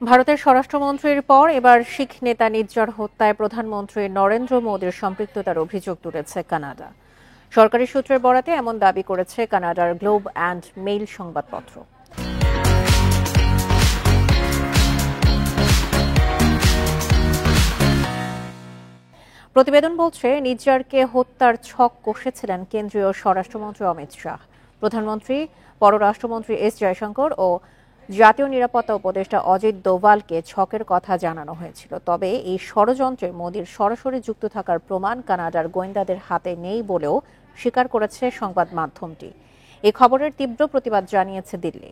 ভারতের স্বরাষ্ট্রমন্ত্রীর পর এবার শিখ নেতা নির্ঝর হত্যায় প্রধানমন্ত্রী নরেন্দ্র মোদীর সম্পৃক্ততার অভিযোগ তুলেছে কানাডা। সরকারি সূত্রের বরাতে এমন দাবি করেছে কানাডার গ্লোব অ্যান্ড মেইল সংবাদপত্র। প্রতিবেদন বলছে, নির্ঝরকে হত্যার ছক কষেছিলেন কেন্দ্রীয় স্বরাষ্ট্রমন্ত্রী অমিত শাহ। প্রধানমন্ত্রী, পররাষ্ট্রমন্ত্রী এস জয়শঙ্কর ও জাতীয় নিরাপত্তা উপদেষ্টা অজিত দোভালকে ছকের কথা জানানো হয়েছিল। তবে এই ষড়যন্ত্রে মোদির সরাসরি যুক্ত থাকার প্রমাণ কানাডার গোয়েন্দাদের হাতে নেই বলেও স্বীকার করেছে সংবাদ মাধ্যমটি। এই খবরের তীব্র প্রতিবাদ জানিয়েছে দিল্লি।